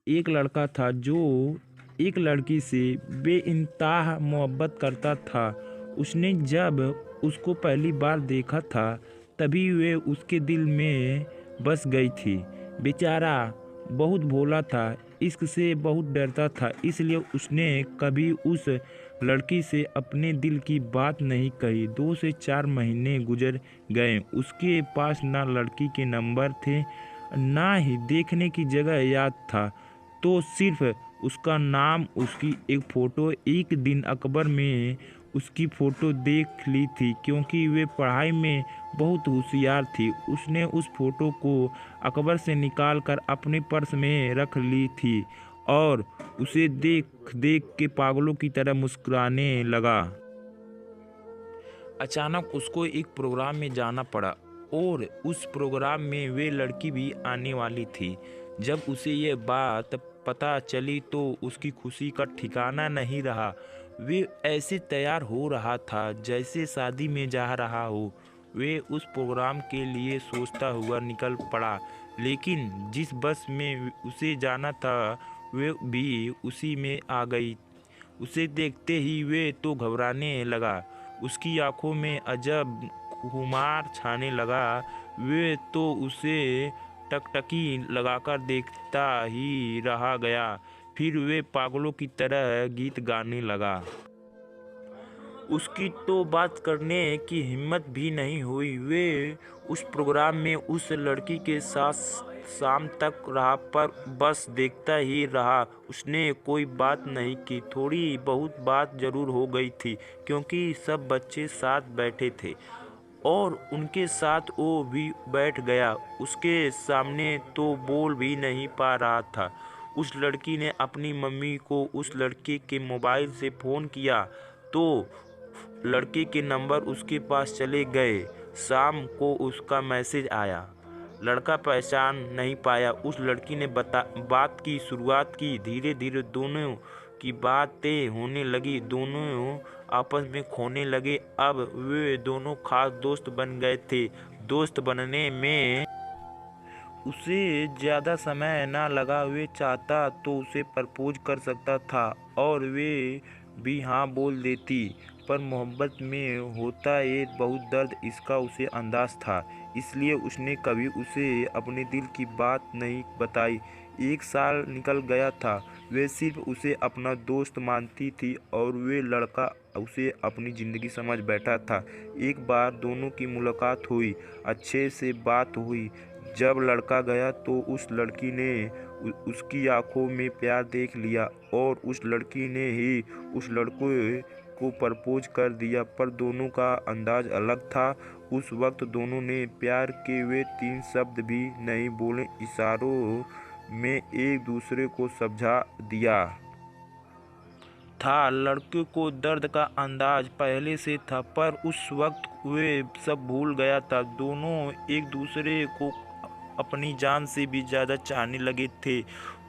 एक लड़का था जो एक लड़की से बेइंतहा मोहब्बत करता था। उसने जब उसको पहली बार देखा था तभी वे उसके दिल में बस गई थी। बेचारा बहुत भोला था, इश्क से बहुत डरता था, इसलिए उसने कभी उस लड़की से अपने दिल की बात नहीं कही। 2 से 4 महीने गुजर गए। उसके पास ना लड़की के नंबर थे, ना ही देखने की जगह याद था, तो सिर्फ उसका नाम, उसकी एक फ़ोटो। एक दिन अखबार में उसकी फ़ोटो देख ली थी क्योंकि वे पढ़ाई में बहुत होशियार थी। उसने उस फ़ोटो को अखबार से निकाल कर अपने पर्स में रख ली थी और उसे देख देख के पागलों की तरह मुस्कुराने लगा। अचानक उसको एक प्रोग्राम में जाना पड़ा और उस प्रोग्राम में वे लड़की भी आने वाली थी। जब उसे ये बात पता चली तो उसकी खुशी का ठिकाना नहीं रहा। वे ऐसे तैयार हो रहा था जैसे शादी में जा रहा हो। वे उस प्रोग्राम के लिए सोचता हुआ निकल पड़ा, लेकिन जिस बस में उसे जाना था वे भी उसी में आ गई। उसे देखते ही वे तो घबराने लगा। उसकी आंखों में अजब खुमार छाने लगा। वे तो उसे टकटकी लगाकर देखता ही रह गया। फिर वे पागलों की तरह गीत गाने लगा। उसकी तो बात करने की हिम्मत भी नहीं हुई। वे उस प्रोग्राम में उस लड़की के साथ शाम तक रहा, पर बस देखता ही रहा। उसने कोई बात नहीं की। थोड़ी बहुत बात जरूर हो गई थी क्योंकि सब बच्चे साथ बैठे थे और उनके साथ वो भी बैठ गया। उसके सामने तो बोल भी नहीं पा रहा था। उस लड़की ने अपनी मम्मी को उस लड़के के मोबाइल से फ़ोन किया तो लड़के के नंबर उसके पास चले गए। शाम को उसका मैसेज आया। लड़का पहचान नहीं पाया। उस लड़की ने बात की शुरुआत की। धीरे धीरे दोनों की बातें होने लगी। दोनों आपस में खोने लगे। अब वे दोनों खास दोस्त बन गए थे। दोस्त बनने में उसे ज़्यादा समय ना लगा। वे चाहता तो उसे प्रपोज कर सकता था और वे भी हाँ बोल देती, पर मोहब्बत में होता ये बहुत दर्द, इसका उसे अंदाज़ था। इसलिए उसने कभी उसे अपने दिल की बात नहीं बताई। 1 साल निकल गया था। वे सिर्फ उसे अपना दोस्त मानती थी और वे लड़का उसे अपनी ज़िंदगी समझ बैठा था। एक बार दोनों की मुलाकात हुई, अच्छे से बात हुई। जब लड़का गया तो उस लड़की ने उसकी आंखों में प्यार देख लिया और उस लड़की ने ही उस लड़के को प्रपोज कर दिया, पर दोनों का अंदाज अलग था। उस वक्त दोनों ने प्यार के वे 3 शब्द भी नहीं बोले, इशारों में एक दूसरे को समझा दिया था। लड़के को दर्द का अंदाज पहले से था, पर उस वक्त वे सब भूल गया था। दोनों एक दूसरे को अपनी जान से भी ज़्यादा चाहने लगे थे।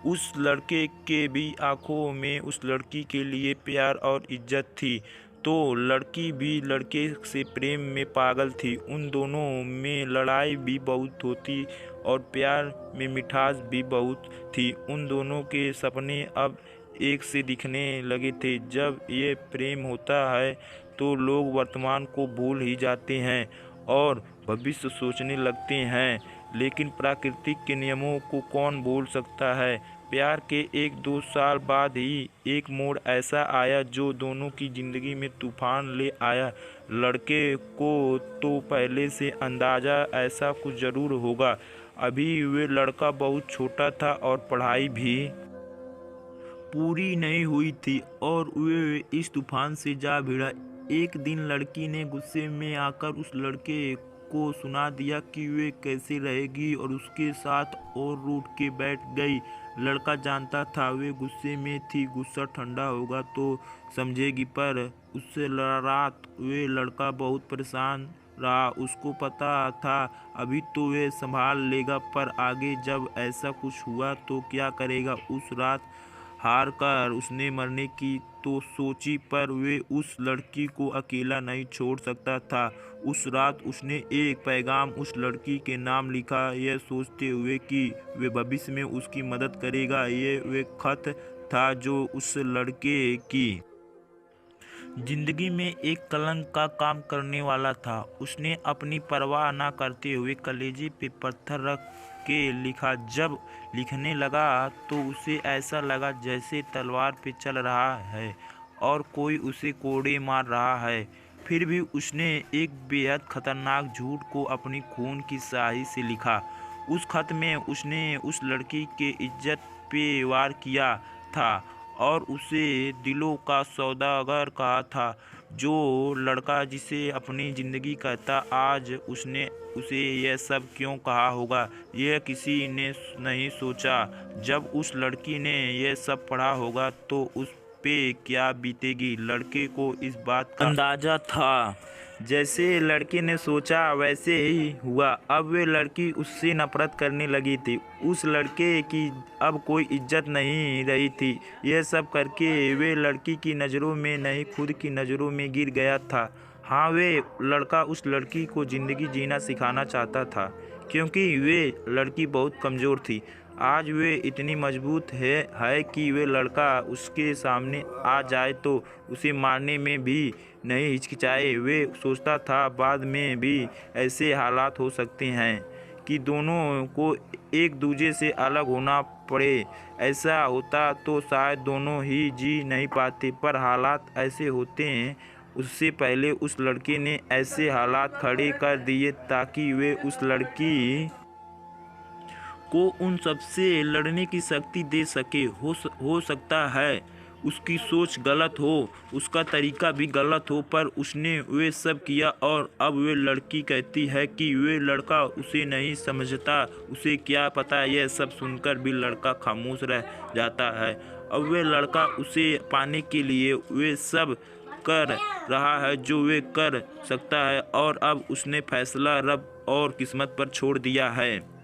उस लड़के के भी आंखों में उस लड़की के लिए प्यार और इज्जत थी, तो लड़की भी लड़के से प्रेम में पागल थी। उन दोनों में लड़ाई भी बहुत होती और प्यार में मिठास भी बहुत थी। उन दोनों के सपने अब एक से दिखने लगे थे। जब ये प्रेम होता है तो लोग वर्तमान को भूल ही जाते हैं और भविष्य सोचने लगते हैं, लेकिन प्रकृति के नियमों को कौन भूल सकता है। प्यार के 1-2 साल बाद ही एक मोड़ ऐसा आया जो दोनों की ज़िंदगी में तूफान ले आया। लड़के को तो पहले से अंदाज़ा ऐसा कुछ ज़रूर होगा। अभी वे लड़का बहुत छोटा था और पढ़ाई भी पूरी नहीं हुई थी और वे इस तूफान से जा भिड़ा। एक दिन लड़की ने गुस्से में आकर उस लड़के को सुना दिया कि वे कैसे रहेगी और उसके साथ, और रूठ के बैठ गई। लड़का जानता था वे गुस्से में थी, गुस्सा ठंडा होगा तो समझेगी, पर उससे रात वे लड़का बहुत परेशान रहा। उसको पता था अभी तो वे संभाल लेगा, पर आगे जब ऐसा कुछ हुआ तो क्या करेगा। उस रात हार कर उसने मरने की तो सोची, पर वे उस लड़की को अकेला नहीं छोड़ सकता था। उस रात उसने एक पैगाम उस लड़की के नाम लिखा, यह सोचते हुए कि वे भविष्य में उसकी मदद करेगा। ये वे खत था जो उस लड़के की जिंदगी में एक कलंक का काम करने वाला था। उसने अपनी परवाह न करते हुए कलेजे पे पत्थर रख के लिखा। जब लिखने लगा तो उसे ऐसा लगा जैसे तलवार पे चल रहा है और कोई उसे कोड़े मार रहा है। फिर भी उसने एक बेहद खतरनाक झूठ को अपनी खून की स्याही से लिखा। उस खत में उसने उस लड़की के इज्जत पे वार किया था और उसे दिलों का सौदागर कहा था। जो लड़का जिसे अपनी ज़िंदगी कहता, आज उसने उसे यह सब क्यों कहा होगा, यह किसी ने नहीं सोचा। जब उस लड़की ने यह सब पढ़ा होगा तो उस पे क्या बीतेगी। लड़के को इस बात का अंदाजा था। जैसे लड़के ने सोचा वैसे ही हुआ। अब वे लड़की उससे नफरत करने लगी थी। उस लड़के की अब कोई इज्जत नहीं रही थी। यह सब करके वे लड़की की नज़रों में नहीं, खुद की नज़रों में गिर गया था। हाँ, वे लड़का उस लड़की को ज़िंदगी जीना सिखाना चाहता था, क्योंकि वे लड़की बहुत कमज़ोर थी। आज वे इतनी मजबूत है कि वे लड़का उसके सामने आ जाए तो उसे मारने में भी नहीं हिचकिचाए। वे सोचता था बाद में भी ऐसे हालात हो सकते हैं कि दोनों को एक दूसरे से अलग होना पड़े। ऐसा होता तो शायद दोनों ही जी नहीं पाते, पर हालात ऐसे होते हैं। उससे पहले उस लड़के ने ऐसे हालात खड़े कर दिए ताकि वे उस लड़की को उन सबसे लड़ने की शक्ति दे सके। हो सकता है उसकी सोच गलत हो, उसका तरीका भी गलत हो, पर उसने वे सब किया और अब वे लड़की कहती है कि वे लड़का उसे नहीं समझता। उसे क्या पता। यह सब सुनकर भी लड़का खामोश रह जाता है। अब वे लड़का उसे पाने के लिए वे सब कर रहा है जो वे कर सकता है, और अब उसने फैसला रब और किस्मत पर छोड़ दिया है।